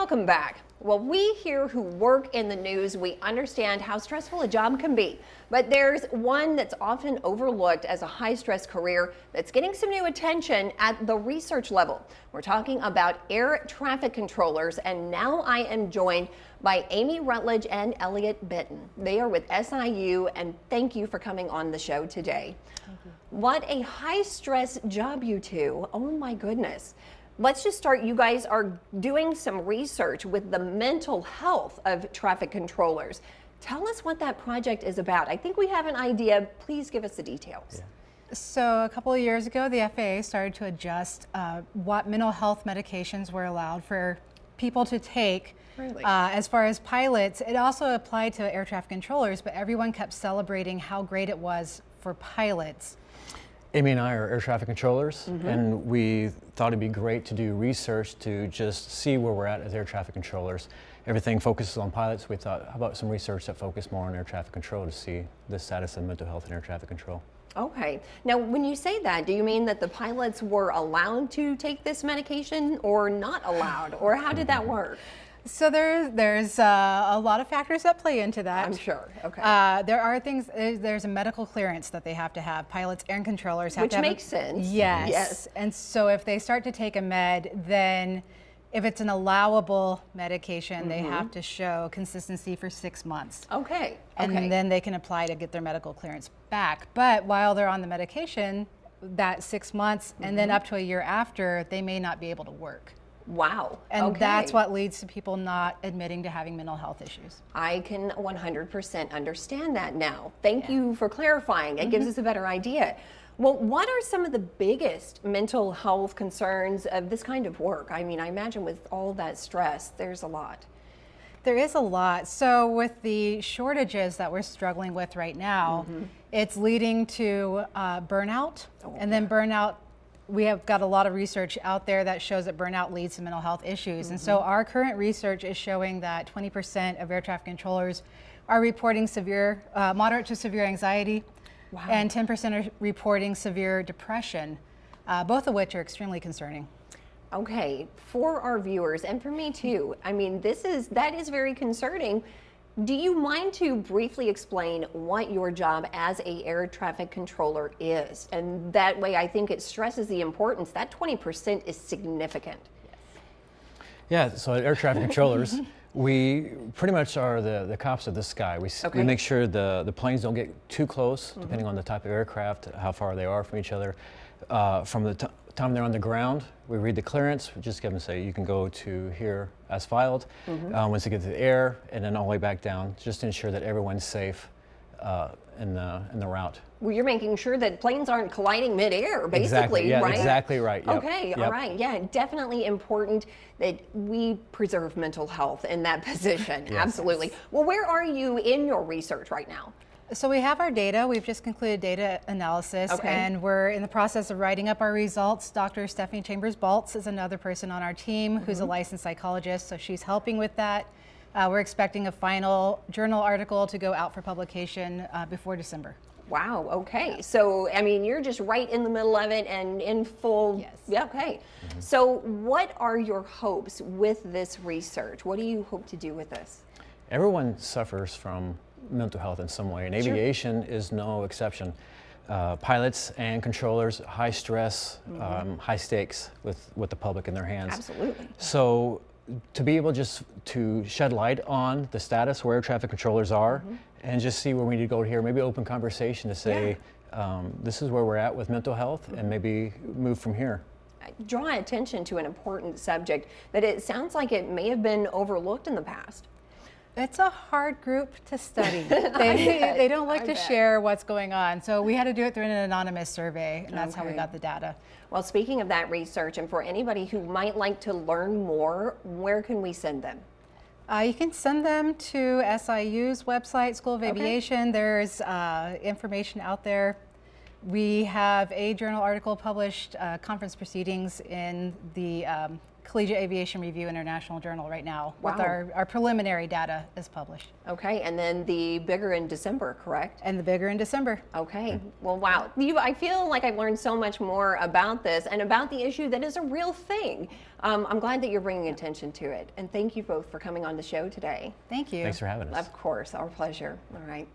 Welcome back. Well, we here who work in the news, we understand how stressful a job can be. But there's one that's often overlooked as a high-stress career that's getting some new attention at the research level. We're talking about air traffic controllers, and now I am joined by Amy Rutledge and Elliot Benton. They are with SIU, and thank you for coming on the show today. Thank you. What a high-stress job, you two. Oh my goodness. Let's just start. You guys are doing some research with the mental health of traffic controllers. Tell us what that project is about. I think we have an idea. Please give us the details. Yeah. So a couple of years ago, the FAA started to adjust what mental health medications were allowed for people to take. Really? As far as pilots, it also applied to air traffic controllers, but everyone kept celebrating how great it was for pilots. Amy and I are air traffic controllers, and we thought it'd be great to do research to just see where we're at as air traffic controllers. Everything focuses on pilots. We thought, how about some research that focused more on air traffic control to see the status of mental health in air traffic control. Okay. Now, when you say that, do you mean that the pilots were allowed to take this medication or not allowed, or how did that work? So there's a lot of factors that play into that. I'm sure. Okay. There are things. There's a medical clearance that they have to have. Pilots and controllers have Which to have. Which makes sense. Yes. Yes. And so if they start to take a med, then if it's an allowable medication, they have to show consistency for 6 months. Okay. And then they can apply to get their medical clearance back. But while they're on the medication, that 6 months and then up to a year after, they may not be able to work. Wow. And that's what leads to people not admitting to having mental health issues. I can 100% understand that now. Thank you for clarifying. It gives us a better idea. Well, what are some of the biggest mental health concerns of this kind of work? I mean, I imagine with all that stress, there's a lot. There is a lot. So with the shortages that we're struggling with right now, it's leading to burnout, and then burnout. We have got a lot of research out there that shows that burnout leads to mental health issues. And so our current research is showing that 20% of air traffic controllers are reporting severe, moderate to severe anxiety, and 10% are reporting severe depression, both of which are extremely concerning. Okay, for our viewers and for me too, I mean, that is very concerning. Do you mind to briefly explain what your job as a air traffic controller is? And that way I think it stresses the importance. That 20% is significant. Yeah, so at air traffic controllers, we pretty much are the cops of the sky. We make sure the planes don't get too close, depending on the type of aircraft, how far they are from each other. From the time they're on the ground, we read the clearance. We just give them say, you can go to here as filed. Once they get to the air, and then all the way back down, just to ensure that everyone's safe in the route. Well, you're making sure that planes aren't colliding midair, basically, exactly. Yeah, right? Exactly right. Yep. Okay, Yep. all right. Yeah, definitely important that we preserve mental health in that position. Yes. Absolutely. Well, where are you in your research right now? So we have our data. We've just concluded data analysis, and we're in the process of writing up our results. Dr. Stephanie Chambers-Baltz is another person on our team who's a licensed psychologist, so she's helping with that. We're expecting a final journal article to go out for publication before December. Wow, okay. So, I mean, you're just right in the middle of it and in full. Yes. Yeah, okay. So what are your hopes with this research? What do you hope to do with this? Everyone suffers from mental health in some way, and aviation is no exception. Pilots and controllers, high stress, high stakes with the public in their hands. Absolutely. So to be able just to shed light on the status where air traffic controllers are and just see where we need to go here, maybe open conversation to say, this is where we're at with mental health and maybe move from here. Draw attention to an important subject that it sounds like it may have been overlooked in the past. It's a hard group to study. They don't like to share what's going on. So we had to do it through an anonymous survey, and that's how we got the data. Well, speaking of that research, and for anybody who might like to learn more, where can we send them? You can send them to SIU's website, School of Aviation. There's information out there. We have a journal article published, conference proceedings in the Collegiate Aviation Review International Journal right now. With Wow. our preliminary data is published. Okay, and then the bigger in December, correct? And the bigger in December. Okay, well, wow. I feel like I've learned so much more about this and about the issue that is a real thing. I'm glad that you're bringing attention to it. And thank you both for coming on the show today. Thank you. Thanks for having us. Of course, our pleasure. All right.